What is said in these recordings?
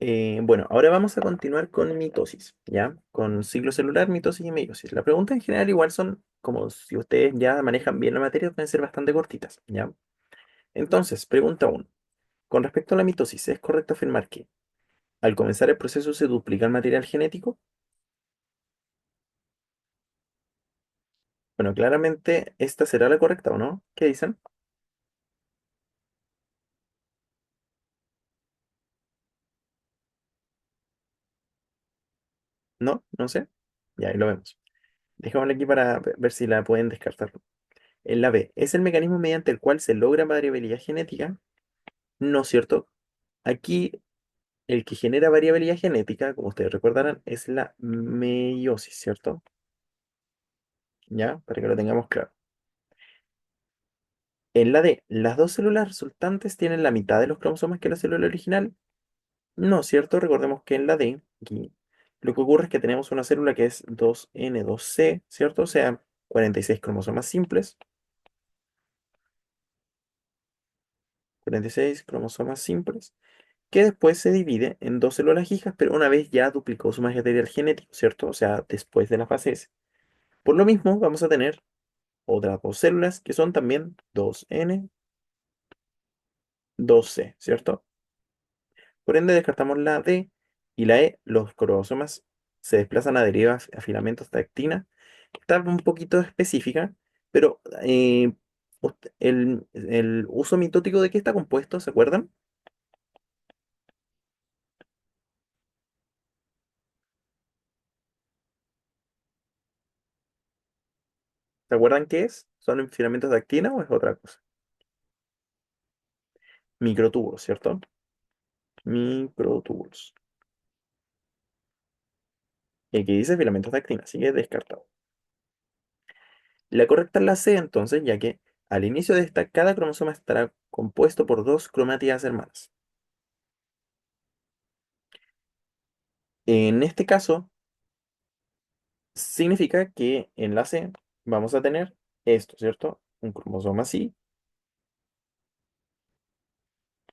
Bueno, ahora vamos a continuar con mitosis, ¿ya? Con ciclo celular, mitosis y meiosis. Las preguntas en general igual son, como si ustedes ya manejan bien la materia, pueden ser bastante cortitas, ¿ya? Entonces, pregunta 1. Con respecto a la mitosis, ¿es correcto afirmar que al comenzar el proceso se duplica el material genético? Bueno, claramente esta será la correcta, ¿o no? ¿Qué dicen? ¿No? No sé. Ya, ahí lo vemos. Dejémosla aquí para ver si la pueden descartar. En la B, ¿es el mecanismo mediante el cual se logra variabilidad genética? No, ¿cierto? Aquí el que genera variabilidad genética, como ustedes recordarán, es la meiosis, ¿cierto? Ya, para que lo tengamos claro. En la D, ¿las dos células resultantes tienen la mitad de los cromosomas que la célula original? No, ¿cierto? Recordemos que en la D, aquí, lo que ocurre es que tenemos una célula que es 2N2C, ¿cierto? O sea, 46 cromosomas simples. 46 cromosomas simples, que después se divide en dos células hijas, pero una vez ya duplicó su material genético, ¿cierto? O sea, después de la fase S. Por lo mismo, vamos a tener otras dos células que son también 2N, 2C, ¿cierto? Por ende, descartamos la D y la E. Los cromosomas se desplazan a derivas a filamentos de actina. Está un poquito específica, pero el uso mitótico de qué está compuesto, ¿se acuerdan? ¿Se acuerdan qué es? ¿Son filamentos de actina o es otra cosa? Microtúbulos, ¿cierto? Microtúbulos. Y aquí dice filamentos de actina, así que descartado. La correcta es la C, entonces, ya que al inicio de esta, cada cromosoma estará compuesto por dos cromátidas hermanas. En este caso, significa que en la C vamos a tener esto, ¿cierto? Un cromosoma así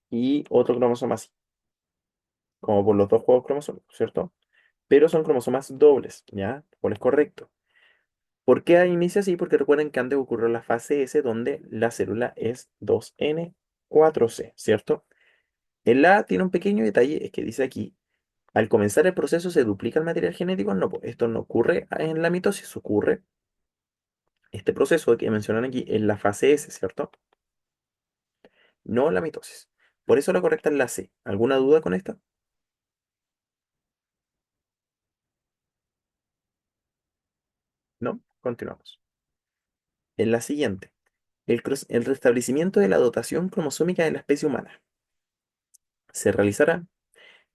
y otro cromosoma así, como por los dos juegos cromosómicos, ¿cierto? Pero son cromosomas dobles, ¿ya? ¿Cuál es correcto? ¿Por qué inicia así? Porque recuerden que antes ocurrió la fase S donde la célula es 2N4C, ¿cierto? El A tiene un pequeño detalle, es que dice aquí, al comenzar el proceso se duplica el material genético. No, pues, esto no ocurre en la mitosis, ocurre este proceso que mencionan aquí en la fase S, ¿cierto? No en la mitosis. Por eso la correcta es la C. ¿Alguna duda con esta? No, continuamos. En la siguiente, el restablecimiento de la dotación cromosómica de la especie humana se realizará.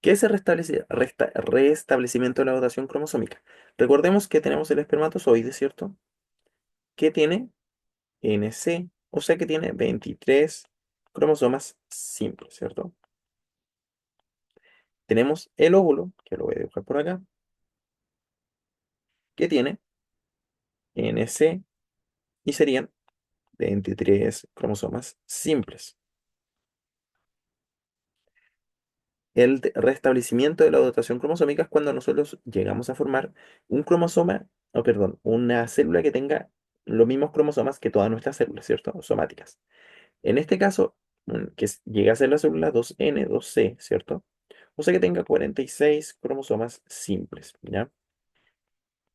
¿Qué es el restablecimiento de la dotación cromosómica? Recordemos que tenemos el espermatozoide, ¿cierto? Que tiene NC, o sea que tiene 23 cromosomas simples, ¿cierto? Tenemos el óvulo, que lo voy a dibujar por acá, que tiene NC y serían 23 cromosomas simples. El restablecimiento de la dotación cromosómica es cuando nosotros llegamos a formar un cromosoma, o perdón, una célula que tenga los mismos cromosomas que todas nuestras células, ¿cierto? Somáticas. En este caso, llega a ser la célula 2N2C, ¿cierto? O sea que tenga 46 cromosomas simples, ¿ya?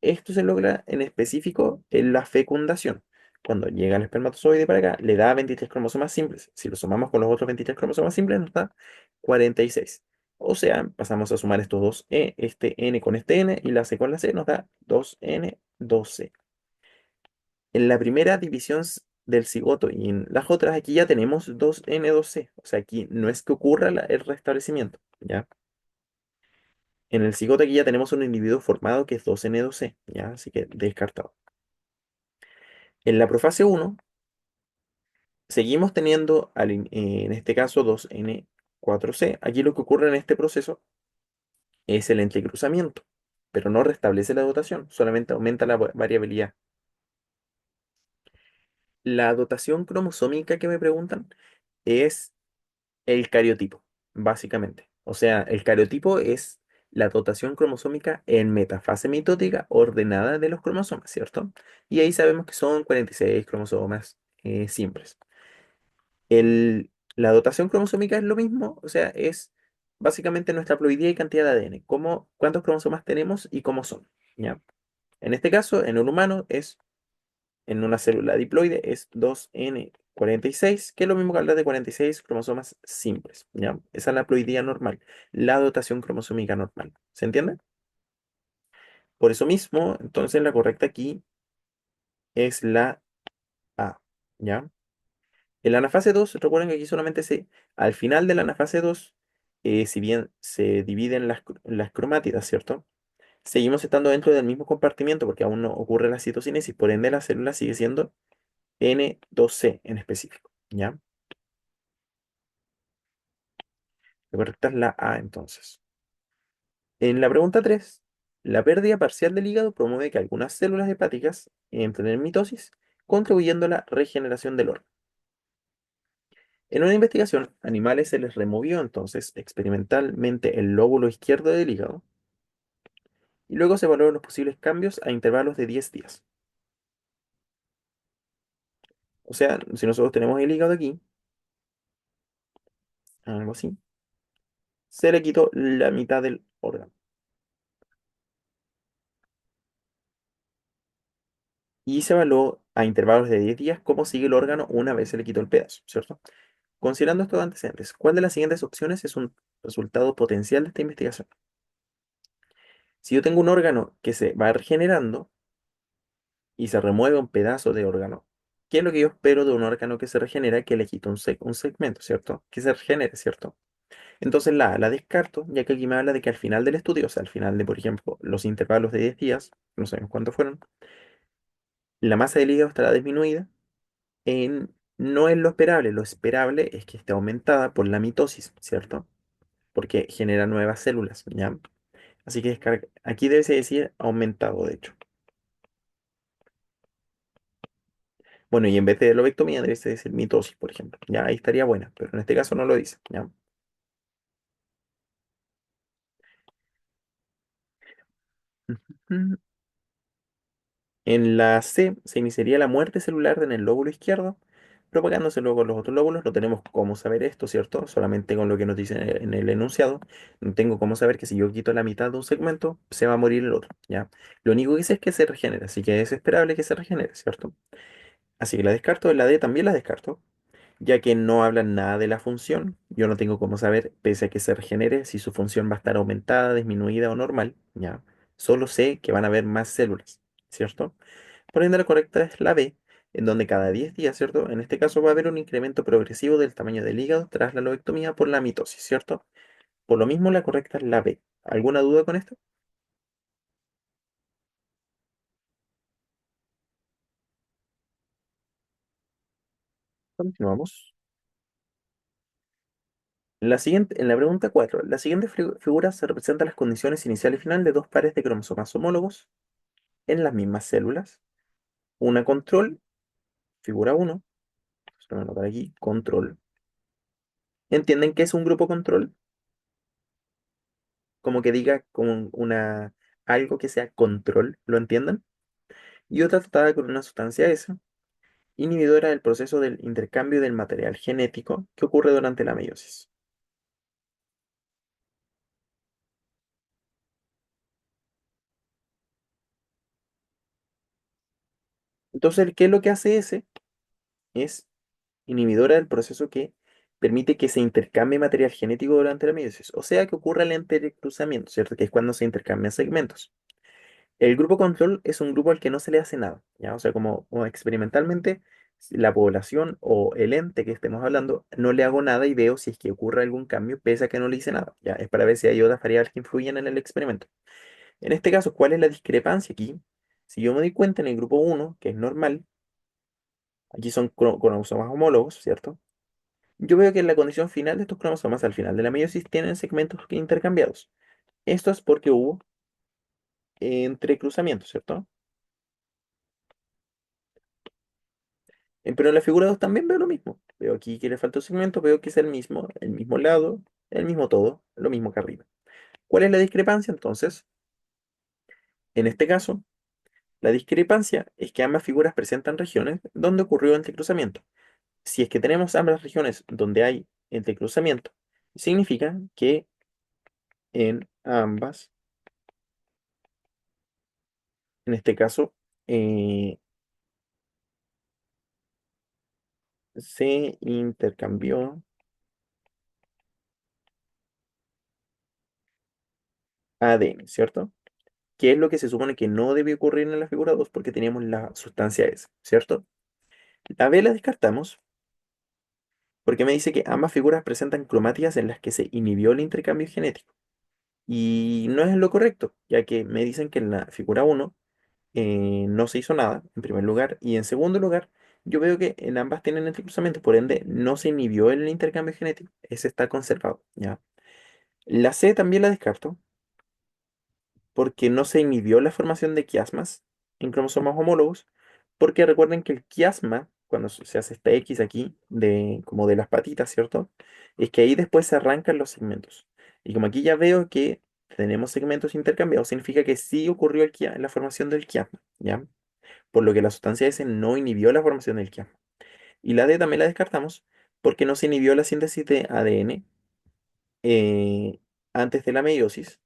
Esto se logra en específico en la fecundación. Cuando llega el espermatozoide para acá, le da 23 cromosomas simples. Si lo sumamos con los otros 23 cromosomas simples, nos da 46. O sea, pasamos a sumar estos dos este N con este N y la C con la C nos da 2N2C. En la primera división del cigoto y en las otras, aquí ya tenemos 2N2C. O sea, aquí no es que ocurra el restablecimiento, ¿ya? En el cigoto aquí ya tenemos un individuo formado que es 2N2C, ¿ya? Así que descartado. En la profase uno seguimos teniendo en este caso 2N4C. Aquí lo que ocurre en este proceso es el entrecruzamiento, pero no restablece la dotación, solamente aumenta la variabilidad. La dotación cromosómica que me preguntan es el cariotipo, básicamente. O sea, el cariotipo es la dotación cromosómica en metafase mitótica ordenada de los cromosomas, ¿cierto? Y ahí sabemos que son 46 cromosomas simples. La dotación cromosómica es lo mismo, o sea, es básicamente nuestra ploidía y cantidad de ADN, cuántos cromosomas tenemos y cómo son, ¿ya? En este caso, en un humano en una célula diploide es 2n46, que es lo mismo que hablar de 46 cromosomas simples, ¿ya? Esa es la ploidía normal, la dotación cromosómica normal, ¿se entiende? Por eso mismo, entonces la correcta aquí es la A, ¿ya? En la anafase 2 recuerden que aquí solamente al final de la anafase 2 si bien se dividen las cromátidas, ¿cierto? Seguimos estando dentro del mismo compartimiento porque aún no ocurre la citocinesis, por ende la célula sigue siendo N2C en específico, ¿ya? La correcta es la A entonces. En la pregunta 3, la pérdida parcial del hígado promueve que algunas células hepáticas entren en mitosis, contribuyendo a la regeneración del órgano. En una investigación, a animales se les removió entonces experimentalmente el lóbulo izquierdo del hígado y luego se evaluaron los posibles cambios a intervalos de 10 días. O sea, si nosotros tenemos el hígado aquí, algo así, se le quitó la mitad del órgano y se evaluó a intervalos de 10 días cómo sigue el órgano una vez se le quitó el pedazo, ¿cierto? Considerando estos antecedentes, ¿cuál de las siguientes opciones es un resultado potencial de esta investigación? Si yo tengo un órgano que se va regenerando y se remueve un pedazo de órgano, ¿qué es lo que yo espero de un órgano que se regenera? Que le quito un segmento, ¿cierto? Que se regenere, ¿cierto? Entonces la descarto, ya que aquí me habla de que al final del estudio, o sea, al final de, por ejemplo, los intervalos de 10 días, no sabemos cuántos fueron, la masa del hígado estará disminuida. No es lo esperable es que esté aumentada por la mitosis, ¿cierto? Porque genera nuevas células, ¿ya? Así que aquí debe decir aumentado, de hecho. Bueno, y en vez de lobectomía debe decir mitosis, por ejemplo. Ya ahí estaría buena, pero en este caso no lo dice, ¿ya? Ujú. En la C se iniciaría la muerte celular en el lóbulo izquierdo, propagándose luego a los otros lóbulos. No tenemos cómo saber esto, ¿cierto? Solamente con lo que nos dice en el enunciado. No tengo cómo saber que si yo quito la mitad de un segmento, se va a morir el otro, ¿ya? Lo único que sé es que se regenera, así que es esperable que se regenere, ¿cierto? Así que la descarto, la D también la descarto, ya que no hablan nada de la función. Yo no tengo cómo saber, pese a que se regenere, si su función va a estar aumentada, disminuida o normal, ¿ya? Solo sé que van a haber más células, ¿cierto? Por ende, la correcta es la B, en donde cada 10 días, ¿cierto? En este caso va a haber un incremento progresivo del tamaño del hígado tras la lobectomía por la mitosis, ¿cierto? Por lo mismo, la correcta es la B. ¿Alguna duda con esto? Continuamos. En la pregunta 4, la siguiente figura se representa las condiciones inicial y final de dos pares de cromosomas homólogos en las mismas células. Una control, figura 1, se me anotar aquí, control. ¿Entienden qué es un grupo control? Como que diga como algo que sea control, ¿lo entienden? Y otra tratada con una sustancia S, inhibidora del proceso del intercambio del material genético que ocurre durante la meiosis. Entonces, ¿qué es lo que hace S? Es inhibidora del proceso que permite que se intercambie material genético durante la meiosis, o sea que ocurra el entrecruzamiento, ¿cierto? Que es cuando se intercambian segmentos. El grupo control es un grupo al que no se le hace nada, ¿ya? O sea, como experimentalmente si la población o el ente que estemos hablando no le hago nada y veo si es que ocurre algún cambio pese a que no le hice nada, ¿ya? Es para ver si hay otras variables que influyen en el experimento. En este caso, ¿cuál es la discrepancia aquí? Si yo me doy cuenta en el grupo uno que es normal, aquí son cromosomas homólogos, ¿cierto? Yo veo que en la condición final de estos cromosomas, al final de la meiosis, tienen segmentos intercambiados. Esto es porque hubo entrecruzamiento, ¿cierto? Pero en la figura 2 también veo lo mismo. Veo aquí que le falta un segmento, veo que es el mismo lado. el mismo todo, lo mismo que arriba. ¿Cuál es la discrepancia entonces? En este caso, la discrepancia es que ambas figuras presentan regiones donde ocurrió entrecruzamiento. Si es que tenemos ambas regiones donde hay entrecruzamiento, significa que en ambas, en este caso, eh, se intercambió ADN, ¿cierto? ¿Qué es lo que se supone que no debe ocurrir en la figura 2 porque teníamos la sustancia S, ¿cierto? La B la descartamos porque me dice que ambas figuras presentan cromáticas en las que se inhibió el intercambio genético. Y no es lo correcto, ya que me dicen que en la figura 1 no se hizo nada, en primer lugar, y en segundo lugar, yo veo que en ambas tienen entrecruzamiento, por ende, no se inhibió el intercambio genético, ese está conservado, ¿ya? La C también la descarto, porque no se inhibió la formación de quiasmas en cromosomas homólogos, porque recuerden que el quiasma, cuando se hace esta X aquí, como de las patitas, ¿cierto? Es que ahí después se arrancan los segmentos. Y como aquí ya veo que tenemos segmentos intercambiados, significa que sí ocurrió la formación del quiasma, ¿ya? Por lo que la sustancia S no inhibió la formación del quiasma. Y la D también la descartamos, porque no se inhibió la síntesis de ADN eh, antes de la meiosis,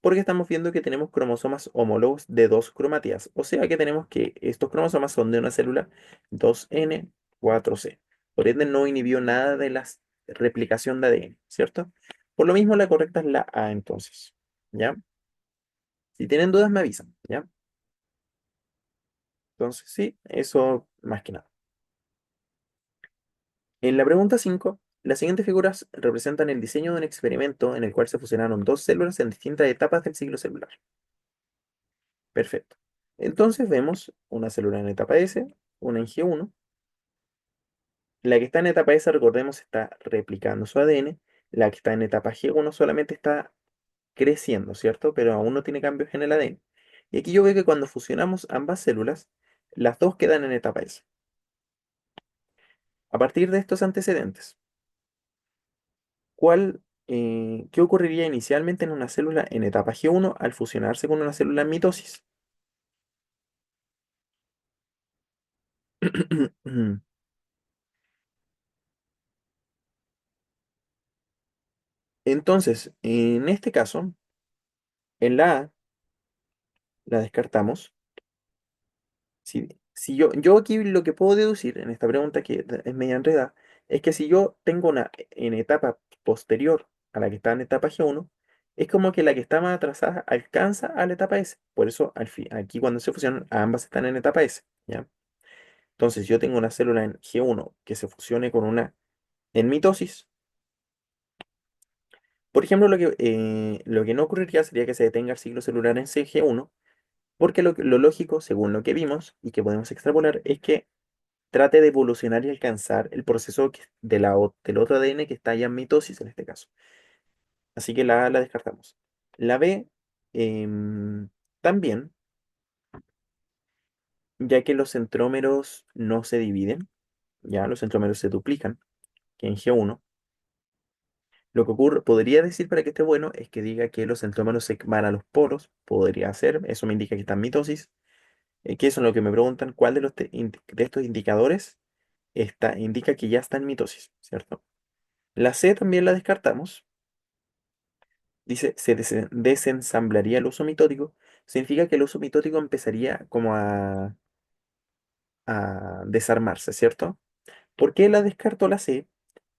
porque estamos viendo que tenemos cromosomas homólogos de dos cromatías, o sea que tenemos que estos cromosomas son de una célula 2N4C. Por ende, no inhibió nada de la replicación de ADN, ¿cierto? Por lo mismo, la correcta es la A entonces, ¿ya? Si tienen dudas, me avisan, ¿ya? Entonces, sí, eso más que nada. En la pregunta 5, las siguientes figuras representan el diseño de un experimento en el cual se fusionaron dos células en distintas etapas del ciclo celular. Perfecto. Entonces vemos una célula en etapa S, una en G1. La que está en etapa S, recordemos, está replicando su ADN. La que está en etapa G1 solamente está creciendo, ¿cierto? Pero aún no tiene cambios en el ADN. Y aquí yo veo que cuando fusionamos ambas células, las dos quedan en etapa S. A partir de estos antecedentes, ¿qué ocurriría inicialmente en una célula en etapa G1 al fusionarse con una célula en mitosis? Entonces, en este caso, en la A la descartamos. Si yo aquí lo que puedo deducir en esta pregunta que es media enredada, es que si yo tengo una en etapa posterior a la que está en etapa G1, es como que la que está más atrasada alcanza a la etapa S. Por eso aquí cuando se fusionan, ambas están en etapa S, ¿ya? Entonces, yo tengo una célula en G1 que se fusione con una en mitosis. Por ejemplo, lo que no ocurriría sería que se detenga el ciclo celular en CG1, porque lo lógico, según lo que vimos y que podemos extrapolar, es que trate de evolucionar y alcanzar el proceso del otro ADN que está ya en mitosis en este caso. Así que la A la descartamos. La B también, ya que los centrómeros no se dividen, ya los centrómeros se duplican, que en G1. Lo que ocurre, podría decir para que esté bueno, es que diga que los centrómeros se van a los polos, podría ser, eso me indica que está en mitosis, que eso es lo que me preguntan, ¿cuál de estos indicadores indica que ya está en mitosis, ¿cierto? La C también la descartamos, dice, se desensamblaría el uso mitótico, significa que el uso mitótico empezaría como a desarmarse, ¿cierto? ¿Por qué la descarto la C?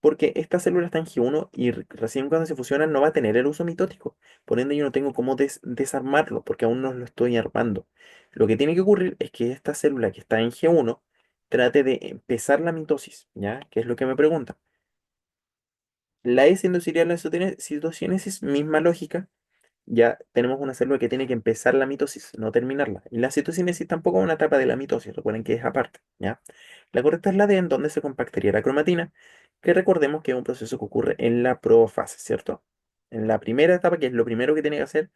Porque esta célula está en G1 y recién cuando se fusionan no va a tener el uso mitótico. Por ende, yo no tengo cómo desarmarlo porque aún no lo estoy armando. Lo que tiene que ocurrir es que esta célula que está en G1 trate de empezar la mitosis, ¿ya? Que es lo que me pregunta. La S induciría la citocinesis, misma lógica. Ya tenemos una célula que tiene que empezar la mitosis, no terminarla. Y la citocinesis tampoco es una etapa de la mitosis, recuerden que es aparte, ¿ya? La correcta es la D, en donde se compactaría la cromatina, que recordemos que es un proceso que ocurre en la profase, ¿cierto? En la primera etapa, que es lo primero que tiene que hacer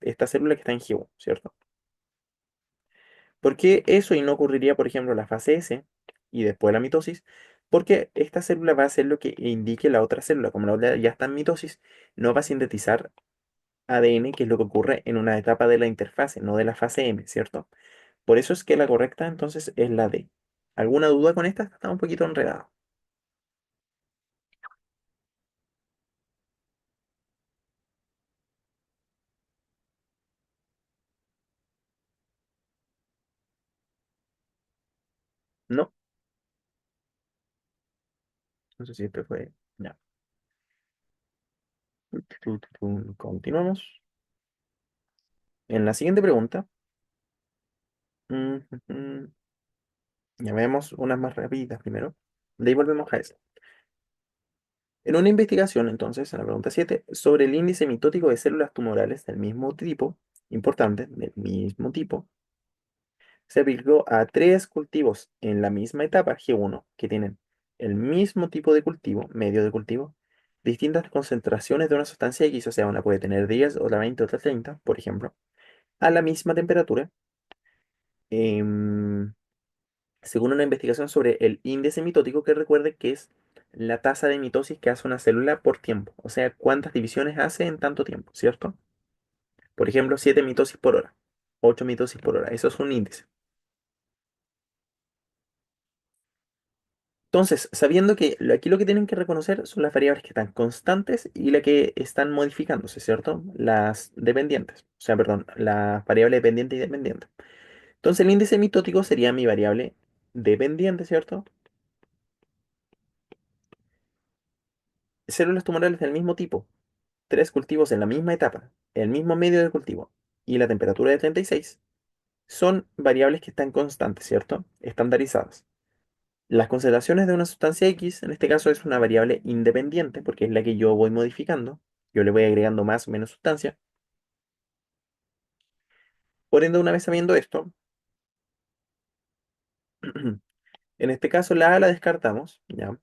esta célula que está en G1, ¿cierto? ¿Por qué eso y no ocurriría, por ejemplo, en la fase S y después la mitosis? Porque esta célula va a hacer lo que indique la otra célula. Como la otra ya está en mitosis, no va a sintetizar ADN, que es lo que ocurre en una etapa de la interfase, no de la fase M, ¿cierto? Por eso es que la correcta entonces es la D. ¿Alguna duda con esta? Está un poquito enredado. No, no sé si este fue. Ya. Continuamos. En la siguiente pregunta, mm, mm, ya vemos unas más rapiditas primero. De ahí volvemos a eso. En una investigación, entonces, en la pregunta 7 sobre el índice mitótico de células tumorales del mismo tipo, importante, del mismo tipo, se aplicó a tres cultivos en la misma etapa G1, que tienen el mismo tipo de cultivo, medio de cultivo, distintas concentraciones de una sustancia X, o sea, una puede tener 10, otra 20, otra 30, por ejemplo, a la misma temperatura, em, según una investigación sobre el índice mitótico, que recuerde que es la tasa de mitosis que hace una célula por tiempo, o sea, cuántas divisiones hace en tanto tiempo, ¿cierto? Por ejemplo, 7 mitosis por hora, 8 mitosis por hora, eso es un índice. Entonces, sabiendo que aquí lo que tienen que reconocer son las variables que están constantes y las que están modificándose, ¿cierto? Las dependientes, o sea, perdón, las variables dependientes y dependientes. Entonces, el índice mitótico sería mi variable dependiente, ¿cierto? Células tumorales del mismo tipo, tres cultivos en la misma etapa, el mismo medio de cultivo y la temperatura de 36 son variables que están constantes, ¿cierto? Estandarizadas. Las concentraciones de una sustancia X, en este caso, es una variable independiente porque es la que yo voy modificando. Yo le voy agregando más o menos sustancia. Por ende, una vez sabiendo esto, en este caso la A la descartamos, ¿ya?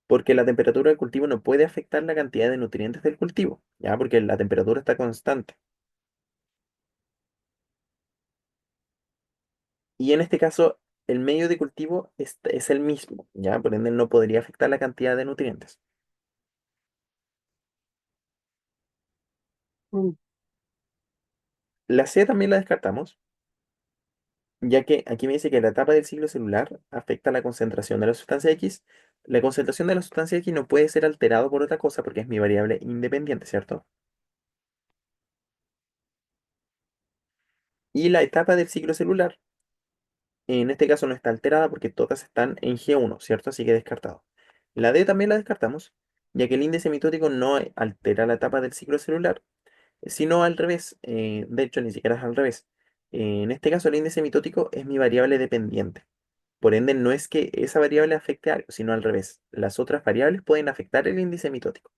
Porque la temperatura del cultivo no puede afectar la cantidad de nutrientes del cultivo, ¿ya? Porque la temperatura está constante. Y en este caso, el medio de cultivo es el mismo, ¿ya? Por ende, no podría afectar la cantidad de nutrientes. Mm. La C también la descartamos, ya que aquí me dice que la etapa del ciclo celular afecta la concentración de la sustancia X. La concentración de la sustancia X no puede ser alterado por otra cosa porque es mi variable independiente, ¿cierto? Y la etapa del ciclo celular, en este caso no está alterada porque todas están en G1, ¿cierto? Así que descartado. La D también la descartamos, ya que el índice mitótico no altera la etapa del ciclo celular, sino al revés. De hecho, ni siquiera es al revés. En este caso, el índice mitótico es mi variable dependiente. Por ende, no es que esa variable afecte a algo, sino al revés. Las otras variables pueden afectar el índice mitótico.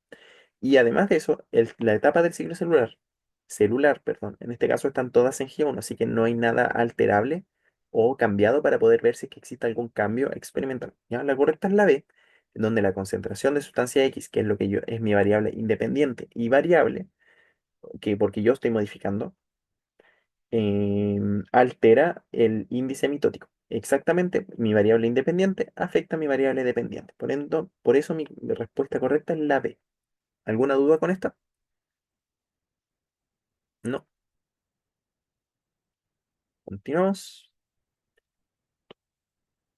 Y además de eso, la etapa del ciclo celular, perdón, en este caso están todas en G1, así que no hay nada alterable o cambiado para poder ver si es que existe algún cambio experimental. ¿Ya? La correcta es la B, en donde la concentración de sustancia X, que es lo que yo, es mi variable independiente y variable, que porque yo estoy modificando, altera el índice mitótico. Exactamente, mi variable independiente afecta a mi variable dependiente. Por eso mi respuesta correcta es la B. ¿Alguna duda con esta? No. Continuamos.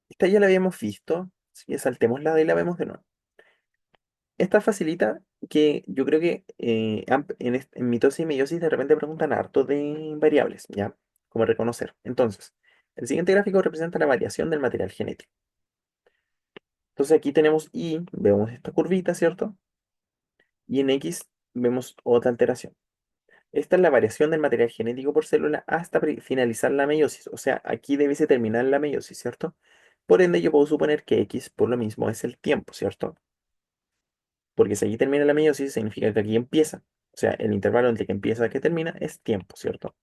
Esta ya la habíamos visto, así que saltemos la D y la vemos de nuevo. Esta facilita que yo creo que en mitosis y meiosis de repente preguntan harto de variables, ¿ya? Como reconocer. Entonces, el siguiente gráfico representa la variación del material genético. Entonces aquí tenemos Y, vemos esta curvita, ¿cierto? Y en X vemos otra alteración. Esta es la variación del material genético por célula hasta finalizar la meiosis. O sea, aquí debiese terminar la meiosis, ¿cierto? Por ende, yo puedo suponer que X por lo mismo es el tiempo, ¿cierto? Porque si aquí termina la meiosis, significa que aquí empieza. O sea, el intervalo entre que empieza y que termina es tiempo, ¿cierto?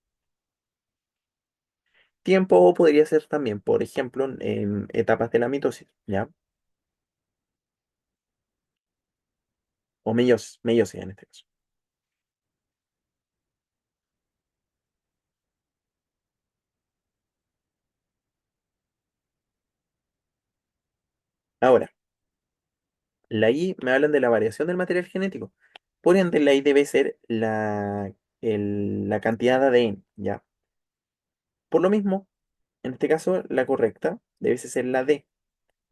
Tiempo podría ser también, por ejemplo, en etapas de la mitosis, ¿ya? O meiosis en este caso. Ahora, la I me hablan de la variación del material genético. Por ende, la I debe ser la cantidad de ADN, ¿ya? Por lo mismo, en este caso, la correcta debe ser la D,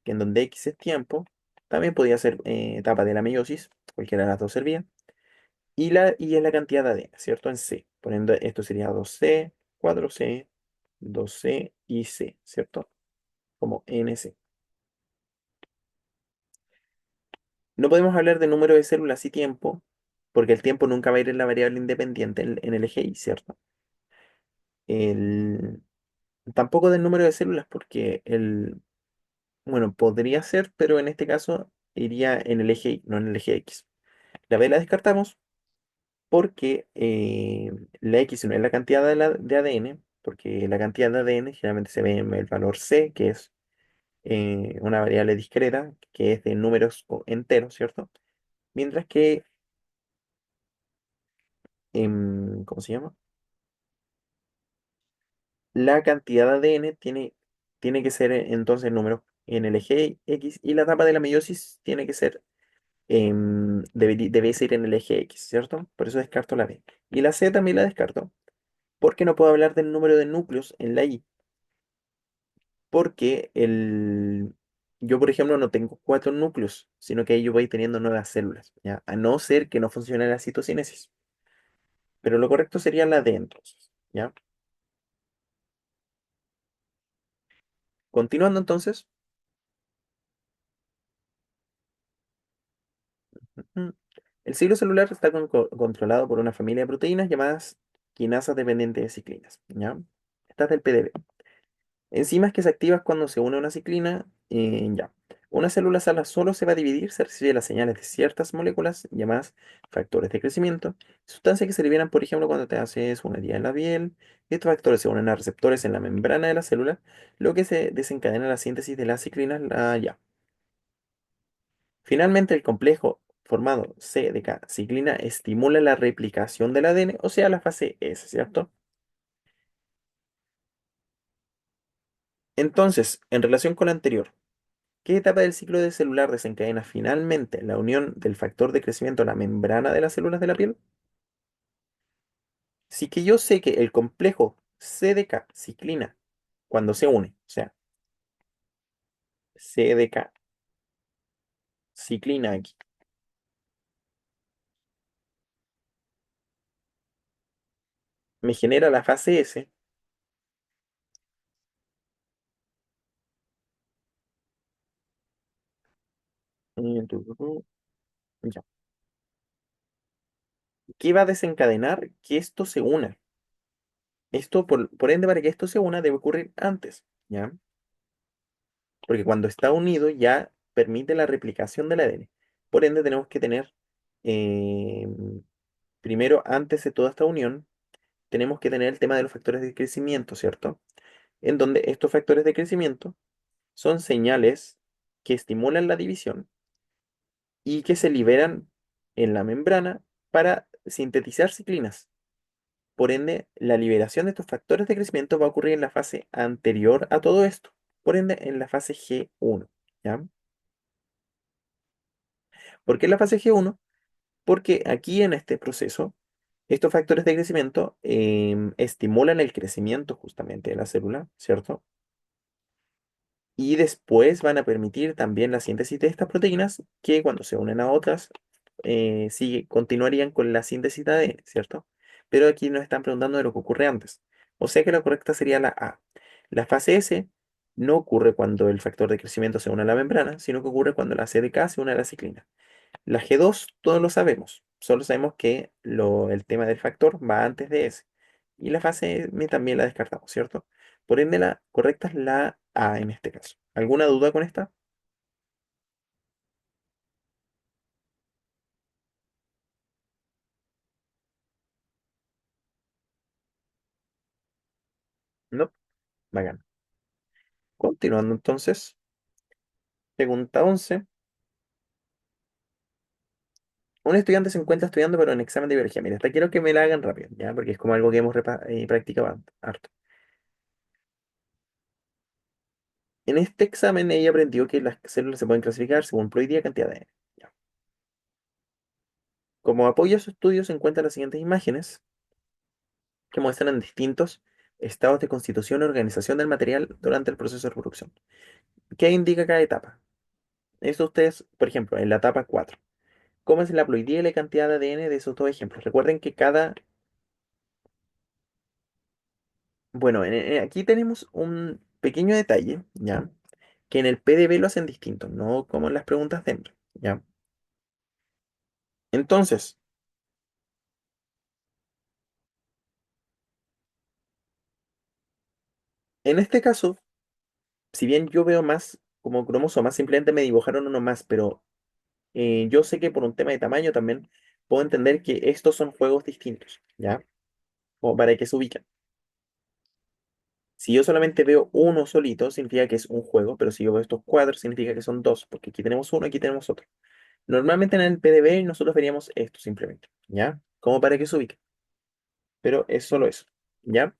que en donde X es tiempo, también podría ser etapa de la meiosis, cualquiera de las dos servía, y la Y es la cantidad de ADN, ¿cierto? En C. Por ende, esto sería 2C, 4C, 2C y C, ¿cierto? Como NC. No podemos hablar de número de células y tiempo, porque el tiempo nunca va a ir en la variable independiente en el eje Y, ¿cierto? El, tampoco del número de células, porque bueno, podría ser, pero en este caso iría en el eje Y, no en el eje X. La B la descartamos porque la X no es la cantidad de ADN, porque la cantidad de ADN generalmente se ve en el valor C, que es una variable discreta, que es de números enteros, ¿cierto? Mientras que, ¿cómo se llama? La cantidad de ADN tiene que ser entonces números en el eje X y la etapa de la meiosis tiene que ser, debe ser en el eje X, ¿cierto? Por eso descarto la B. Y la C también la descarto, porque no puedo hablar del número de núcleos en la Y, porque yo, por ejemplo, no tengo cuatro núcleos, sino que ahí yo voy teniendo nuevas células, ¿ya? A no ser que no funcione la citocinesis. Pero lo correcto sería la D entonces, ¿ya? Continuando entonces. mm, El ciclo celular está controlado por una familia de proteínas llamadas quinasas dependientes de ciclinas, ¿ya? Esta es del PDB. Enzimas que se activan cuando se une una ciclina, ya. Una célula solo se va a dividir, se recibe las señales de ciertas moléculas llamadas factores de crecimiento, sustancias que se liberan, por ejemplo, cuando te haces una herida en la piel. Estos factores se unen a receptores en la membrana de la célula, lo que se desencadena la síntesis de las ciclinas, ya. Finalmente, el complejo formado C de K ciclina estimula la replicación del ADN, o sea, la fase S, ¿cierto? Entonces, en relación con la anterior, ¿qué etapa del ciclo de celular desencadena finalmente la unión del factor de crecimiento a la membrana de las células de la piel? Sí que yo sé que el complejo CDK ciclina, cuando se une, o sea, CDK ciclina aquí, me genera la fase S. Ya. ¿Qué va a desencadenar que esto se una? Esto, por ende, para que esto se una, debe ocurrir antes, ¿ya? Porque cuando está unido ya permite la replicación del ADN. Por ende, tenemos que tener, eh, primero, antes de toda esta unión, tenemos que tener el tema de los factores de crecimiento, ¿cierto? En donde estos factores de crecimiento son señales que estimulan la división y que se liberan en la membrana para sintetizar ciclinas. Por ende, la liberación de estos factores de crecimiento va a ocurrir en la fase anterior a todo esto. Por ende, en la fase G1. ¿Ya? ¿Por qué en la fase G1? Porque aquí en este proceso, estos factores de crecimiento estimulan el crecimiento justamente de la célula, ¿cierto? Y después van a permitir también la síntesis de estas proteínas que cuando se unen a otras, continuarían con la síntesis de ADN, ¿cierto? Pero aquí nos están preguntando de lo que ocurre antes. O sea que la correcta sería la A. La fase S no ocurre cuando el factor de crecimiento se une a la membrana, sino que ocurre cuando la CDK se une a la ciclina. La G2 todos lo sabemos, solo sabemos que el tema del factor va antes de S. Y la fase M también la descartamos, ¿cierto? Por ende, la correcta es la A en este caso. ¿Alguna duda con esta? No, bacán. Continuando entonces, pregunta 11. Un estudiante se encuentra estudiando pero en examen de biología. Mira, esta quiero que me la hagan rápido, ¿ya? Porque es como algo que hemos practicado harto. En este examen ella aprendió que las células se pueden clasificar según ploidía y cantidad de N. Ya. Como apoyo a su estudio se encuentran las siguientes imágenes que muestran distintos estados de constitución y organización del material durante el proceso de reproducción. ¿Qué indica cada etapa? Esto ustedes, por ejemplo, en la etapa 4. ¿Cómo es la ploidía y la cantidad de ADN de esos dos ejemplos? Recuerden que cada... Bueno, aquí tenemos un pequeño detalle, ¿ya? Que en el PDB lo hacen distinto, no como en las preguntas de Emre, ¿ya? Entonces, en este caso, si bien yo veo más como cromosomas, simplemente me dibujaron uno más, pero yo sé que por un tema de tamaño también puedo entender que estos son juegos distintos, ¿ya? Como para que se ubiquen. Si yo solamente veo uno solito, significa que es un juego, pero si yo veo estos cuadros, significa que son dos, porque aquí tenemos uno, aquí tenemos otro. Normalmente en el PDB nosotros veríamos esto simplemente, ¿ya? Como para que se ubique, pero es solo eso, ¿ya?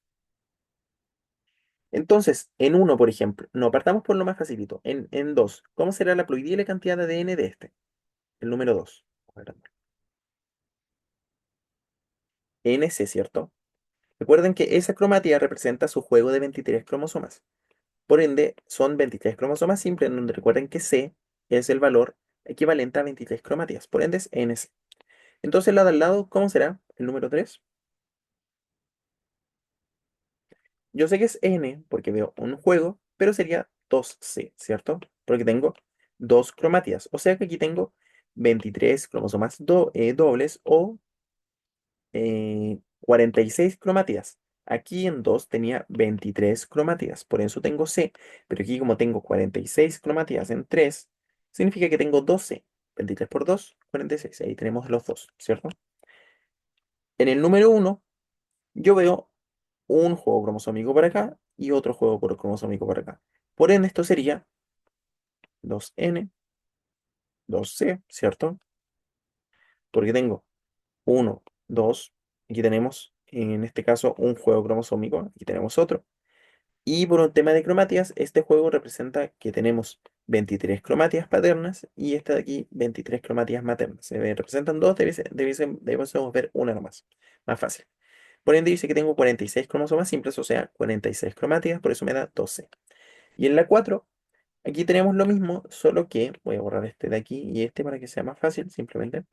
Entonces, en uno, por ejemplo, no, partamos por lo más facilito. En dos, ¿cómo será la ploidía y la cantidad de ADN de este? El número dos. NC, ¿cierto? Recuerden que esa cromatía representa su juego de 23 cromosomas. Por ende, son 23 cromosomas simples, en donde recuerden que C es el valor equivalente a 23 cromatías. Por ende, es NC. Entonces, la de al lado, ¿cómo será? El número 3. Yo sé que es N porque veo un juego, pero sería 2C, ¿cierto? Porque tengo dos cromatías. O sea que aquí tengo 23 cromosomas dobles o 46 cromatías. Aquí en 2 tenía 23 cromatías, por eso tengo C. Pero aquí como tengo 46 cromatías en 3 significa que tengo 12. 23 por 2, 46. Ahí tenemos los dos, ¿cierto? En el número uno yo veo un juego cromosómico para acá y otro juego cromosómico para acá. Por ende, esto sería 2N, 2C, ¿cierto? Porque tengo uno, 2. Aquí tenemos, en este caso, un juego cromosómico. Aquí tenemos otro. Y por un tema de cromatías, este juego representa que tenemos 23 cromatías paternas y esta de aquí 23 cromatías maternas. Representan dos, debemos ver una nomás. Más fácil. Por ende dice que tengo 46 cromosomas simples, o sea, 46 cromátidas, por eso me da 12. Y en la 4 aquí tenemos lo mismo, solo que voy a borrar este de aquí y este para que sea más fácil, simplemente.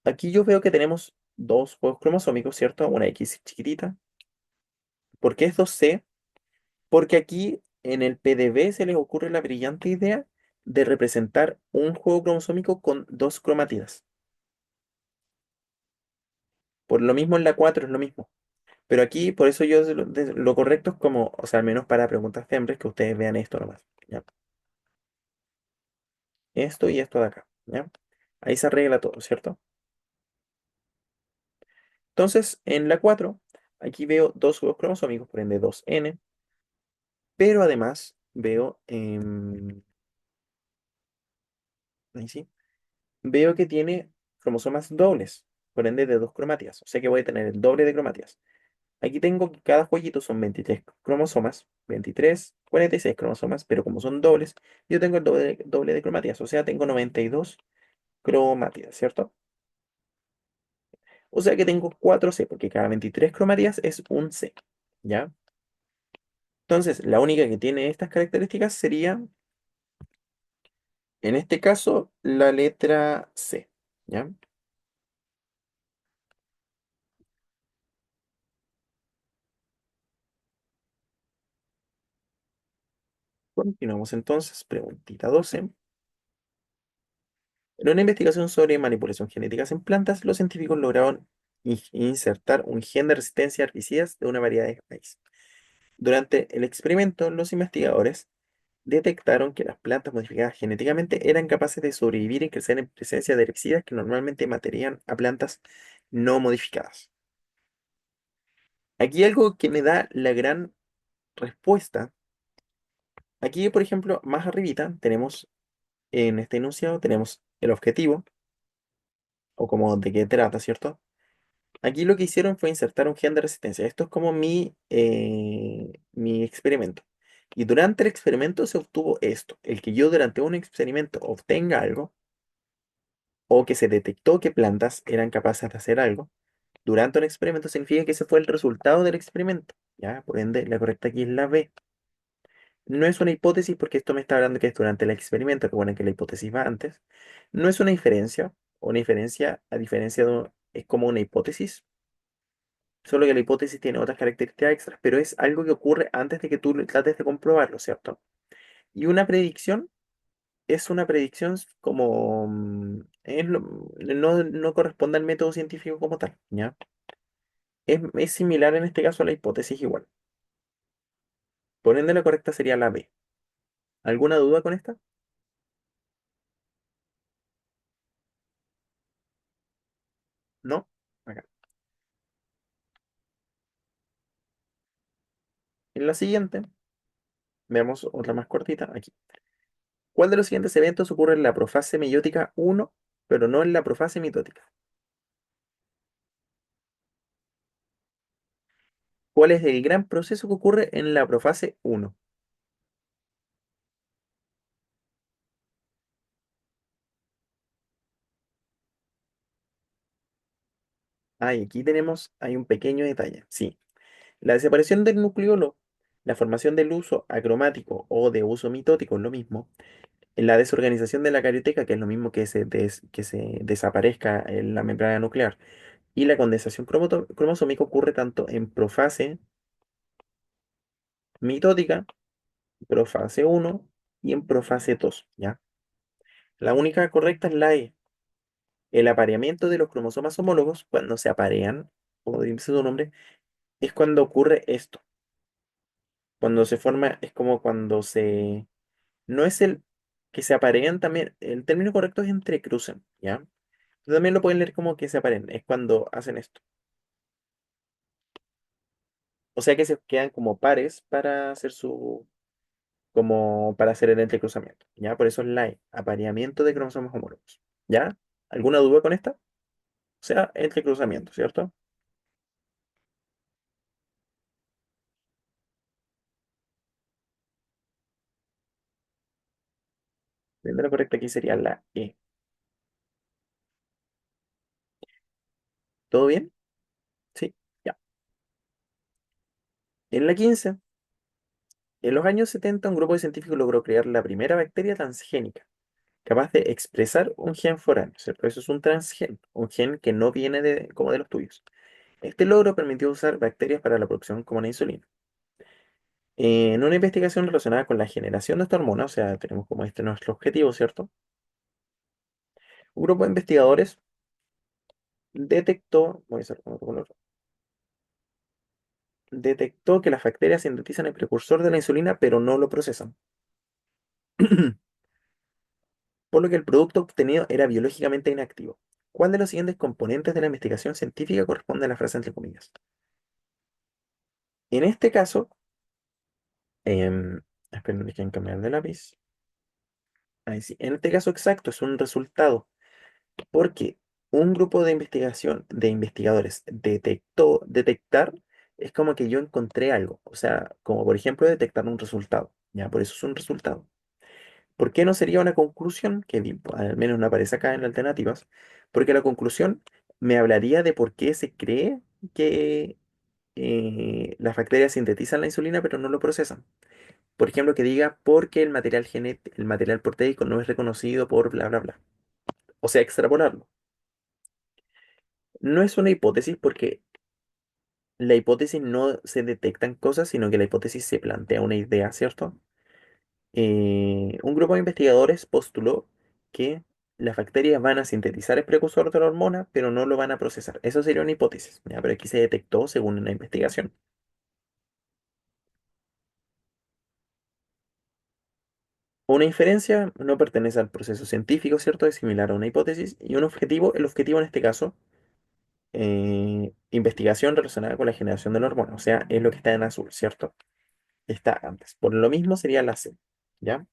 Aquí yo veo que tenemos dos juegos cromosómicos, ¿cierto? Una X chiquitita. ¿Por qué es 2C? Porque aquí en el PDB se les ocurre la brillante idea de representar un juego cromosómico con dos cromátidas. Por lo mismo en la 4 es lo mismo. Pero aquí, por eso yo lo correcto es como, o sea, al menos para preguntas siempre, que ustedes vean esto nomás. ¿Ya? Esto y esto de acá. ¿Ya? Ahí se arregla todo, ¿cierto? Entonces, en la 4 aquí veo dos juegos cromosómicos, por ende 2N, pero además veo, ahí sí, veo que tiene cromosomas dobles, por ende de dos cromatías. O sea que voy a tener el doble de cromatías. Aquí tengo que cada jueguito son 23 cromosomas, 23, 46 cromosomas, pero como son dobles, yo tengo el doble de cromatías, o sea, tengo 92 cromatías, ¿cierto? O sea que tengo 4C, porque cada 23 cromatías es un C, ¿ya? Entonces, la única que tiene estas características sería, en este caso, la letra C, ¿ya? Continuamos entonces, preguntita 12. En una investigación sobre manipulación genética en plantas, los científicos lograron insertar un gen de resistencia a herbicidas de una variedad de maíz. Durante el experimento, los investigadores detectaron que las plantas modificadas genéticamente eran capaces de sobrevivir y crecer en presencia de herbicidas que normalmente matarían a plantas no modificadas. Aquí algo que me da la gran respuesta. Aquí, por ejemplo, más arribita tenemos, en este enunciado, tenemos el objetivo, o como de qué trata, ¿cierto? Aquí lo que hicieron fue insertar un gen de resistencia. Esto es como mi experimento. Y durante el experimento se obtuvo esto, el que yo durante un experimento obtenga algo, o que se detectó que plantas eran capaces de hacer algo, durante un experimento significa que ese fue el resultado del experimento, ¿ya? Por ende, la correcta aquí es la B. No es una hipótesis porque esto me está hablando que es durante el experimento, que bueno que la hipótesis va antes. No es una inferencia, a diferencia es como una hipótesis, solo que la hipótesis tiene otras características extras, pero es algo que ocurre antes de que tú trates de comprobarlo, ¿cierto? Y una predicción es una predicción como, no corresponde al método científico como tal, ¿ya? Es similar en este caso a la hipótesis igual. Por ende, la correcta sería la B. ¿Alguna duda con esta? ¿No? Acá. En la siguiente, veamos otra más cortita aquí. ¿Cuál de los siguientes eventos ocurre en la profase meiótica uno, pero no en la profase mitótica? ¿Cuál es el gran proceso que ocurre en la profase uno? Ah, y aquí hay un pequeño detalle. Sí, la desaparición del nucleolo, la formación del uso acromático o de uso mitótico es lo mismo. La desorganización de la carioteca, que es lo mismo que se desaparezca en la membrana nuclear, y la condensación cromosómica ocurre tanto en profase mitótica, profase uno y en profase 2, ¿ya? La única correcta es la E. El apareamiento de los cromosomas homólogos, cuando se aparean, como dice su nombre, es cuando ocurre esto. Cuando se forma, es como cuando se... No es el que se aparean también, el término correcto es entrecruzan, ¿ya? También lo pueden leer como que se aparean, es cuando hacen esto. O sea que se quedan como pares para hacer como para hacer el entrecruzamiento, ¿ya? Por eso es la E, apareamiento de cromosomas homólogos, ¿ya? ¿Alguna duda con esta? O sea, entrecruzamiento, ¿cierto? La primera correcta aquí sería la E. ¿Todo bien? Sí, ya. En la 15, en los años 70 un grupo de científicos logró crear la primera bacteria transgénica, capaz de expresar un gen foráneo, ¿cierto? Eso es un transgen, un gen que no viene como de los tuyos. Este logro permitió usar bacterias para la producción como la insulina. En una investigación relacionada con la generación de esta hormona, o sea, tenemos como este nuestro objetivo, ¿cierto? Un grupo de investigadores voy a hacer con otro color, detectó que las bacterias sintetizan el precursor de la insulina, pero no lo procesan. Por lo que el producto obtenido era biológicamente inactivo. ¿Cuál de los siguientes componentes de la investigación científica corresponde a la frase entre comillas? En este caso, esperen, dejen cambiar de lápiz. Ahí sí. En este caso exacto es un resultado, porque un grupo de investigación, de investigadores detectar, es como que yo encontré algo, o sea, como por ejemplo detectar un resultado, ya, por eso es un resultado. ¿Por qué no sería una conclusión? Que al menos no aparece acá en las alternativas, porque la conclusión me hablaría de por qué se cree que las bacterias sintetizan la insulina pero no lo procesan. Por ejemplo, que diga porque el material proteico no es reconocido por bla, bla, bla. O sea, extrapolarlo. No es una hipótesis porque la hipótesis no se detectan cosas, sino que la hipótesis se plantea una idea, ¿cierto? Un grupo de investigadores postuló que las bacterias van a sintetizar el precursor de la hormona, pero no lo van a procesar. Eso sería una hipótesis, ¿ya? Pero aquí se detectó según una investigación. Una inferencia no pertenece al proceso científico, ¿cierto? Es similar a una hipótesis. Y un objetivo, el objetivo en este caso, investigación relacionada con la generación de la hormona. O sea, es lo que está en azul, ¿cierto? Está antes. Por lo mismo sería la C, ¿ya?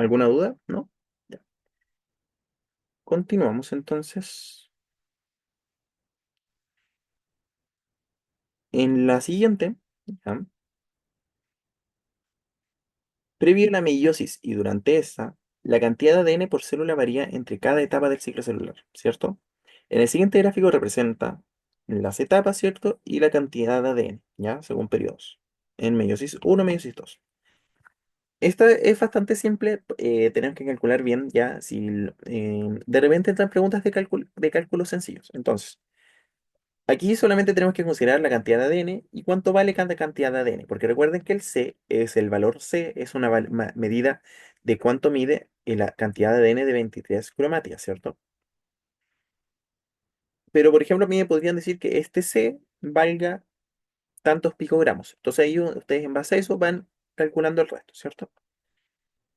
¿Alguna duda? ¿No? Ya. Continuamos entonces. En la siguiente, ¿ya? Previo a la meiosis y durante esta, la cantidad de ADN por célula varía entre cada etapa del ciclo celular, ¿cierto? En el siguiente gráfico representa las etapas, ¿cierto? Y la cantidad de ADN, ¿ya? Según periodos. En meiosis uno, meiosis 2. Esta es bastante simple, tenemos que calcular bien ya si de repente entran preguntas de cálculos sencillos. Entonces, aquí solamente tenemos que considerar la cantidad de ADN y cuánto vale cada cantidad de ADN, porque recuerden que el C es el valor C, es una medida de cuánto mide la cantidad de ADN de 23 cromátidas, ¿cierto? Pero, por ejemplo, a mí me podrían decir que este C valga tantos picogramos. Entonces ahí ustedes en base a eso van calculando el resto, ¿cierto?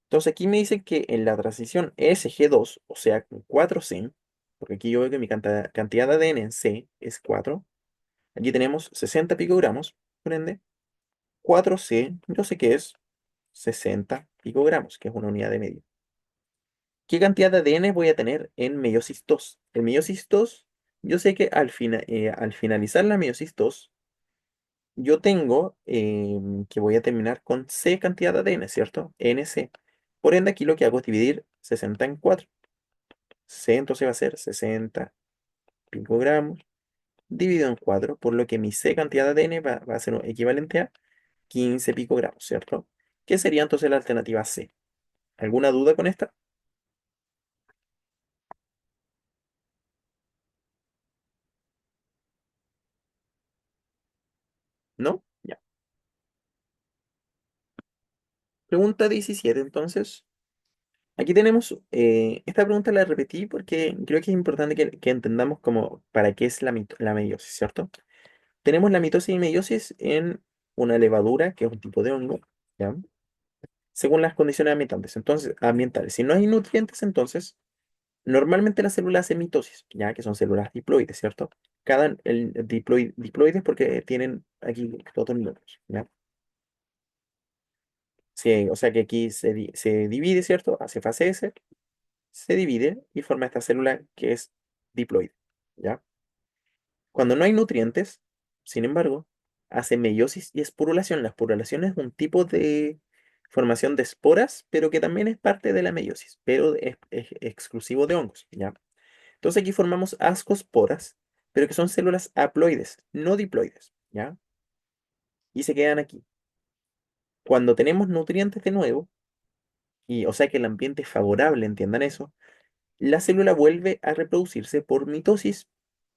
Entonces aquí me dicen que en la transición SG2, o sea, con 4C, porque aquí yo veo que mi cantidad de ADN en C es 4, aquí tenemos 60 picogramos, por ende, 4C, yo sé que es 60 picogramos, que es una unidad de medida. ¿Qué cantidad de ADN voy a tener en meiosis 2? En meiosis 2, yo sé que al finalizar la meiosis 2, yo tengo que voy a terminar con C cantidad de ADN, ¿cierto? NC. Por ende, aquí lo que hago es dividir 60 en 4. C entonces va a ser 60 picogramos dividido en 4, por lo que mi C cantidad de ADN va a ser equivalente a 15 picogramos, ¿cierto? ¿Qué sería entonces la alternativa C? ¿Alguna duda con esta? ¿No? Ya. Pregunta 17, entonces. Aquí tenemos, esta pregunta la repetí porque creo que es importante que entendamos como para qué es la meiosis, ¿cierto? Tenemos la mitosis y meiosis en una levadura, que es un tipo de hongo, ¿ya? Según las condiciones ambientales. Si no hay nutrientes, entonces, normalmente la célula hace mitosis, ¿ya? Que son células diploides, ¿cierto? Diploides porque tienen aquí todos números, ¿ya? Sí, o sea que aquí se divide, ¿cierto? Hace fase S, se divide y forma esta célula que es diploide, ¿ya? Cuando no hay nutrientes, sin embargo, hace meiosis y esporulación. La esporulación es un tipo de formación de esporas, pero que también es parte de la meiosis, pero es exclusivo de hongos, ¿ya? Entonces aquí formamos ascosporas, pero que son células haploides, no diploides, ¿ya? Y se quedan aquí. Cuando tenemos nutrientes de nuevo, y o sea que el ambiente es favorable, entiendan eso, la célula vuelve a reproducirse por mitosis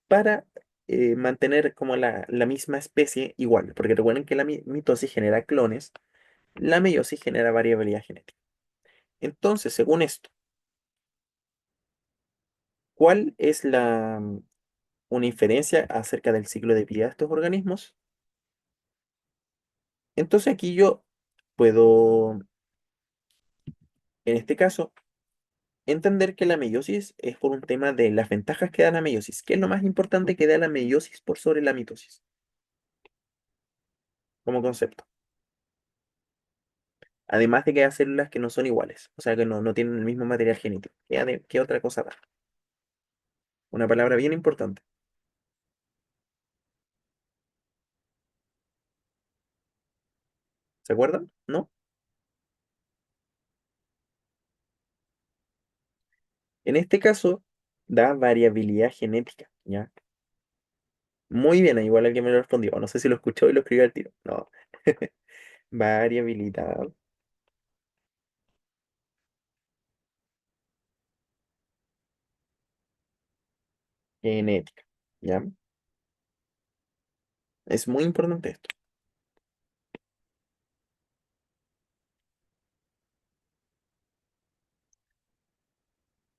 para mantener como la misma especie igual, porque recuerden que la mitosis genera clones, la meiosis genera variabilidad genética. Entonces, según esto, ¿cuál es una inferencia acerca del ciclo de vida de estos organismos? Entonces aquí yo puedo, en este caso, entender que la meiosis es por un tema de las ventajas que da la meiosis. ¿Qué es lo más importante que da la meiosis por sobre la mitosis como concepto? Además de que hay células que no son iguales, o sea que no tienen el mismo material genético. ¿Qué otra cosa da? Una palabra bien importante. ¿Se acuerdan? ¿No? En este caso, da variabilidad genética, ¿ya? Muy bien, igual alguien me lo respondió. No sé si lo escuchó y lo escribió al tiro. No. Variabilidad genética, ¿ya? Es muy importante esto.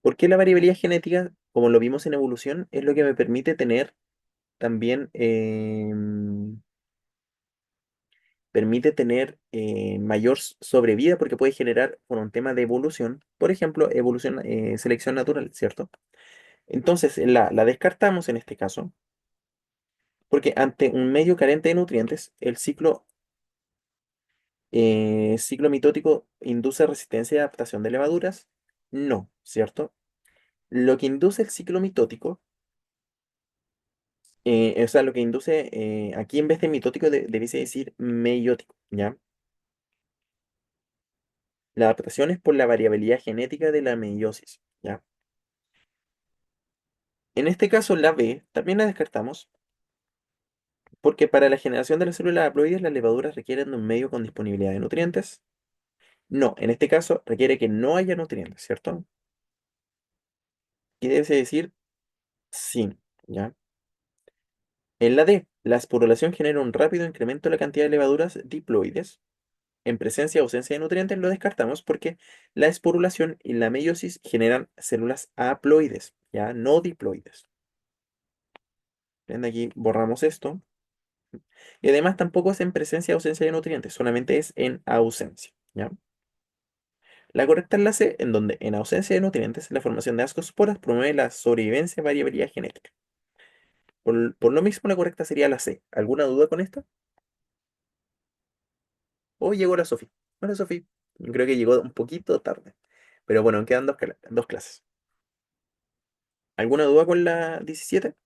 ¿Por qué la variabilidad genética, como lo vimos en evolución, es lo que me permite tener también mayor sobrevida porque puede generar por un tema de evolución, por ejemplo, selección natural, ¿cierto? Entonces la descartamos en este caso porque ante un medio carente de nutrientes, el ciclo ¿Ciclo mitótico induce resistencia y adaptación de levaduras? No, ¿cierto? Lo que induce el ciclo mitótico, o sea, lo que induce, aquí en vez de mitótico debiese decir meiótico, ¿ya? La adaptación es por la variabilidad genética de la meiosis, ¿ya? En este caso, la B también la descartamos porque para la generación de las células haploides las levaduras requieren de un medio con disponibilidad de nutrientes. No, en este caso requiere que no haya nutrientes, ¿cierto? Y debe decir sí, ¿ya? En la D, la esporulación genera un rápido incremento de la cantidad de levaduras diploides. En presencia o ausencia de nutrientes lo descartamos porque la esporulación y la meiosis generan células haploides, ya no diploides. Ven, aquí borramos esto. Y además tampoco es en presencia o ausencia de nutrientes, solamente es en ausencia, ¿ya? La correcta es la C, en donde en ausencia de nutrientes la formación de ascosporas promueve la sobrevivencia y variabilidad genética. Por lo mismo la correcta sería la C. ¿Alguna duda con esta? O llegó la Sofi. Bueno, Sofi, creo que llegó un poquito tarde. Pero bueno, quedan dos clases. ¿Alguna duda con la 17?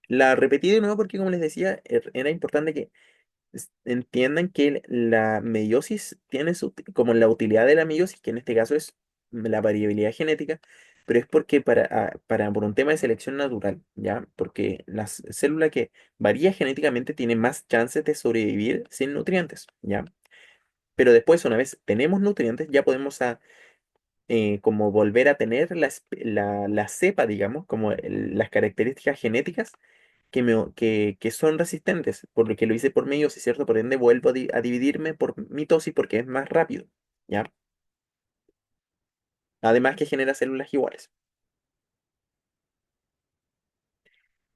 La repetí de nuevo porque, como les decía, era importante que entiendan que la meiosis tiene como la utilidad de la meiosis, que en este caso es la variabilidad genética, pero es porque por un tema de selección natural, ¿ya? Porque la célula que varía genéticamente tiene más chances de sobrevivir sin nutrientes, ¿ya? Pero después, una vez tenemos nutrientes, ya podemos como volver a tener la cepa, digamos, como las características genéticas que son resistentes, por lo que lo hice por meiosis, ¿cierto? Por ende, vuelvo a dividirme por mitosis porque es más rápido, ¿ya? Además que genera células iguales.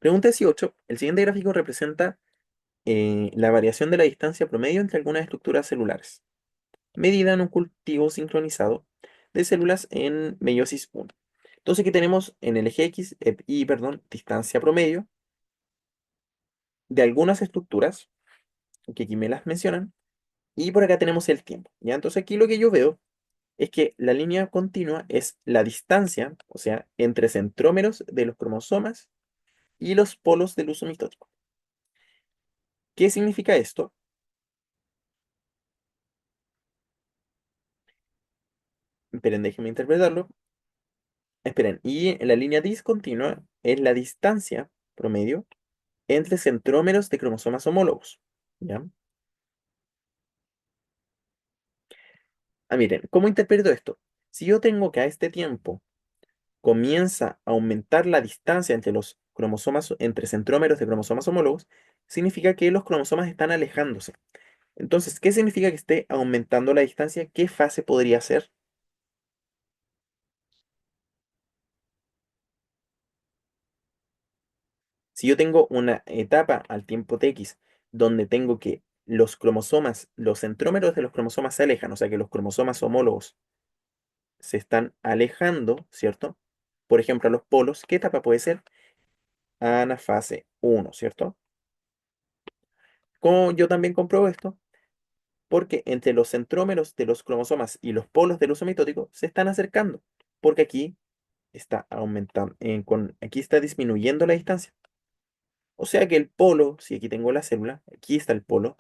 Pregunta 18. El siguiente gráfico representa la variación de la distancia promedio entre algunas estructuras celulares, medida en un cultivo sincronizado de células en meiosis 1. Entonces aquí tenemos en el eje X, perdón, distancia promedio de algunas estructuras, que aquí me las mencionan, y por acá tenemos el tiempo, ¿ya? Entonces aquí lo que yo veo es que la línea continua es la distancia, o sea, entre centrómeros de los cromosomas y los polos del uso mitótico. ¿Qué significa esto? Esperen, déjenme interpretarlo. Esperen, y la línea discontinua es la distancia promedio entre centrómeros de cromosomas homólogos, ¿ya? Ah, miren, ¿cómo interpreto esto? Si yo tengo que a este tiempo comienza a aumentar la distancia entre los cromosomas, entre centrómeros de cromosomas homólogos, significa que los cromosomas están alejándose. Entonces, ¿qué significa que esté aumentando la distancia? ¿Qué fase podría ser? Si yo tengo una etapa al tiempo tx donde tengo que los cromosomas, los centrómeros de los cromosomas se alejan, o sea que los cromosomas homólogos se están alejando, ¿cierto? Por ejemplo, a los polos, ¿qué etapa puede ser? Anafase 1, ¿cierto? Como yo también compruebo esto, porque entre los centrómeros de los cromosomas y los polos del uso mitótico se están acercando, porque aquí está aumentando, aquí está disminuyendo la distancia. O sea que el polo, si aquí tengo la célula, aquí está el polo,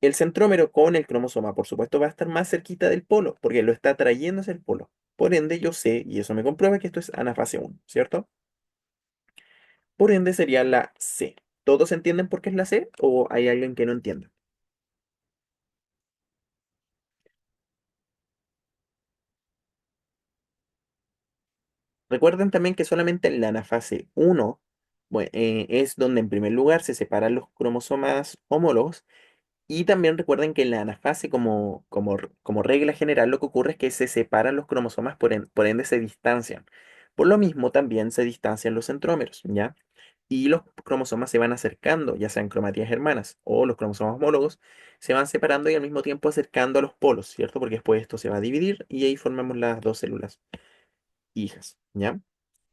el centrómero con el cromosoma, por supuesto, va a estar más cerquita del polo, porque lo está trayendo hacia el polo. Por ende, yo sé, y eso me comprueba que esto es anafase 1, ¿cierto? Por ende, sería la C. ¿Todos entienden por qué es la C o hay alguien que no entienda? Recuerden también que solamente la anafase 1 es donde en primer lugar se separan los cromosomas homólogos. Y también recuerden que en la anafase, como regla general, lo que ocurre es que se separan los cromosomas, por ende se distancian. Por lo mismo, también se distancian los centrómeros, ¿ya? Y los cromosomas se van acercando, ya sean cromatías hermanas o los cromosomas homólogos, se van separando y al mismo tiempo acercando a los polos, ¿cierto? Porque después esto se va a dividir y ahí formamos las dos células hijas, ¿ya?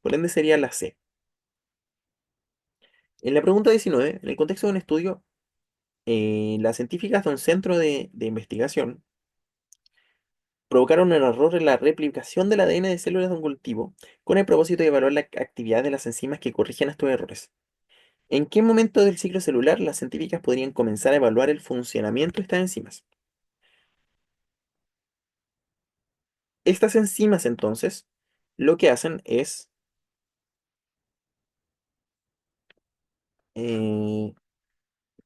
Por ende sería la C. En la pregunta 19, en el contexto de un estudio, Las científicas de un centro de investigación provocaron un error en la replicación del ADN de células de un cultivo con el propósito de evaluar la actividad de las enzimas que corrigen estos errores. ¿En qué momento del ciclo celular las científicas podrían comenzar a evaluar el funcionamiento de estas enzimas? Estas enzimas, entonces, lo que hacen es eh,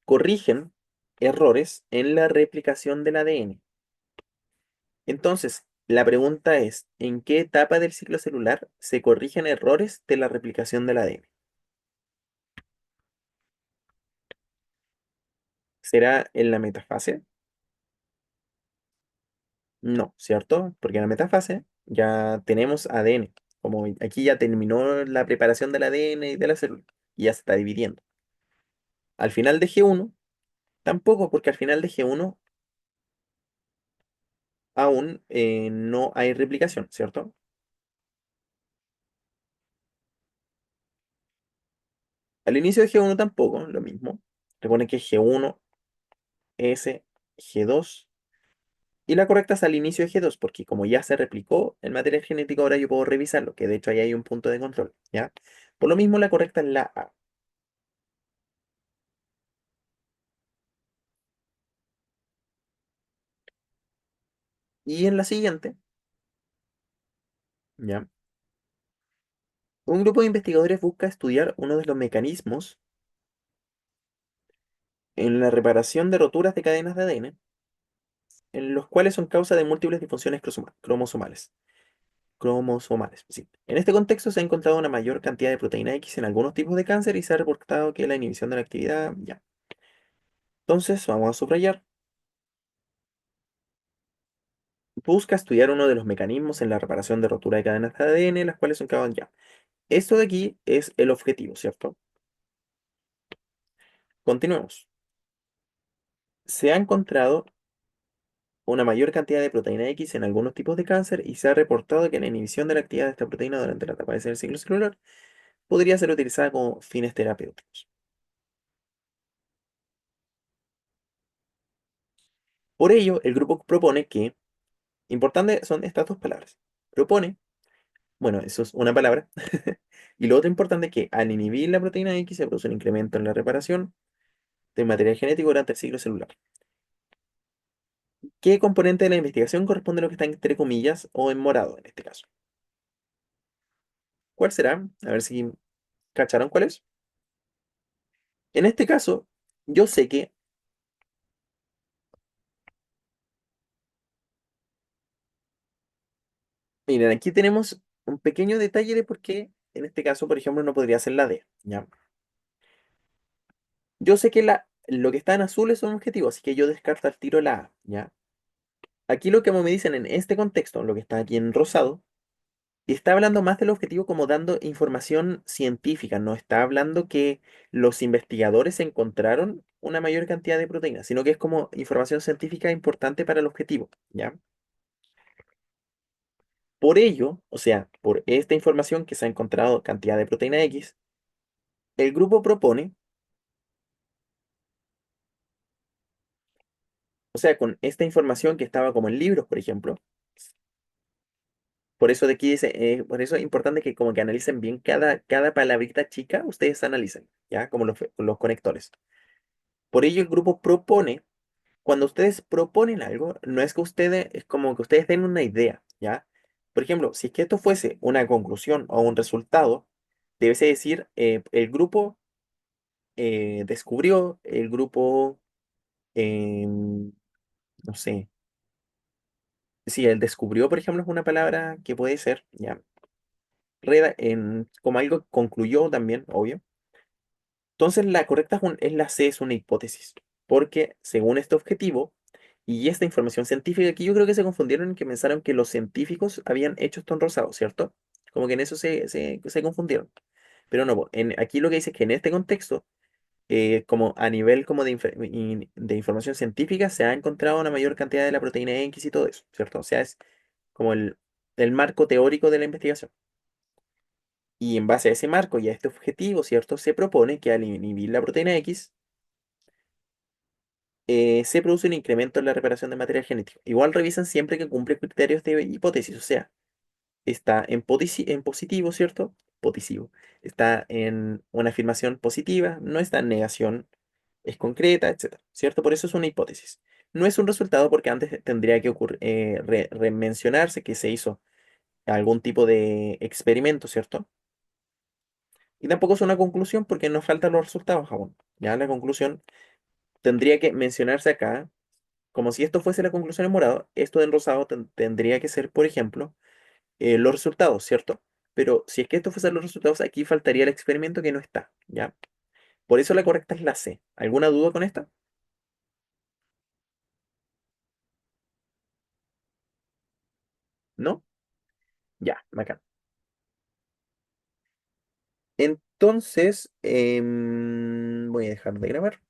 corrigen errores en la replicación del ADN. Entonces, la pregunta es, ¿en qué etapa del ciclo celular se corrigen errores de la replicación del ADN? ¿Será en la metafase? No, ¿cierto? Porque en la metafase ya tenemos ADN. Como aquí ya terminó la preparación del ADN y de la célula y ya se está dividiendo. Al final de G1, tampoco, porque al final de G1 aún no hay replicación, ¿cierto? Al inicio de G1 tampoco, lo mismo. Recuerden que G1, S, G2. Y la correcta es al inicio de G2, porque como ya se replicó el material genético, ahora yo puedo revisarlo, que de hecho ahí hay un punto de control, ¿ya? Por lo mismo, la correcta es la A. Y en la siguiente, ¿ya? Un grupo de investigadores busca estudiar uno de los mecanismos en la reparación de roturas de cadenas de ADN, en los cuales son causa de múltiples disfunciones cromosomales. Cromosomales, sí. En este contexto se ha encontrado una mayor cantidad de proteína X en algunos tipos de cáncer y se ha reportado que la inhibición de la actividad, ya. Entonces, vamos a subrayar. Busca estudiar uno de los mecanismos en la reparación de rotura de cadenas de ADN, las cuales son causadas ya. Esto de aquí es el objetivo, ¿cierto? Continuemos. Se ha encontrado una mayor cantidad de proteína X en algunos tipos de cáncer y se ha reportado que la inhibición de la actividad de esta proteína durante la etapa de el ciclo celular podría ser utilizada como fines terapéuticos. Por ello, el grupo propone que, importante son estas dos palabras, propone, bueno, eso es una palabra, y lo otro importante es que al inhibir la proteína X se produce un incremento en la reparación del material genético durante el ciclo celular. ¿Qué componente de la investigación corresponde a lo que está entre comillas o en morado en este caso? ¿Cuál será? A ver si cacharon cuál es. En este caso, yo sé que, miren, aquí tenemos un pequeño detalle de por qué en este caso, por ejemplo, no podría ser la D, ¿ya? Yo sé que lo que está en azul es un objetivo, así que yo descarto al tiro la A, ¿ya? Aquí lo que me dicen en este contexto, lo que está aquí en rosado, está hablando más del objetivo como dando información científica, no está hablando que los investigadores encontraron una mayor cantidad de proteínas, sino que es como información científica importante para el objetivo, ¿ya? Por ello, o sea, por esta información que se ha encontrado cantidad de proteína X, el grupo propone, o sea, con esta información que estaba como en libros, por ejemplo, por eso de aquí dice, por eso es importante que como que analicen bien cada palabrita chica, ustedes analicen, ¿ya? Como los conectores. Por ello el grupo propone, cuando ustedes proponen algo, no es que ustedes, es como que ustedes den una idea, ¿ya? Por ejemplo, si es que esto fuese una conclusión o un resultado, debes decir, el grupo descubrió, el grupo, no sé, si él descubrió, por ejemplo, es una palabra que puede ser, ¿ya? Como algo concluyó también, obvio. Entonces la correcta es la C, es una hipótesis, porque según este objetivo y esta información científica, aquí yo creo que se confundieron en que pensaron que los científicos habían hecho esto en rosado, ¿cierto? Como que en eso se confundieron. Pero no, po, aquí lo que dice es que en este contexto, como a nivel como de información científica, se ha encontrado una mayor cantidad de la proteína X y todo eso, ¿cierto? O sea, es como el marco teórico de la investigación. Y en base a ese marco y a este objetivo, ¿cierto? Se propone que al inhibir la proteína X, se produce un incremento en la reparación de material genético. Igual revisan siempre que cumple criterios de hipótesis, o sea, está en positivo, ¿cierto? Positivo. Está en una afirmación positiva, no está en negación, es concreta, etcétera, ¿cierto? Por eso es una hipótesis. No es un resultado porque antes tendría que mencionarse que se hizo algún tipo de experimento, ¿cierto? Y tampoco es una conclusión porque nos faltan los resultados aún. Ya la conclusión tendría que mencionarse acá, como si esto fuese la conclusión en morado, esto en rosado tendría que ser, por ejemplo, los resultados, ¿cierto? Pero si es que estos fuesen los resultados, aquí faltaría el experimento que no está, ¿ya? Por eso la correcta es la C. ¿Alguna duda con esta? ¿No? Ya, bacán. Entonces, voy a dejar de grabar.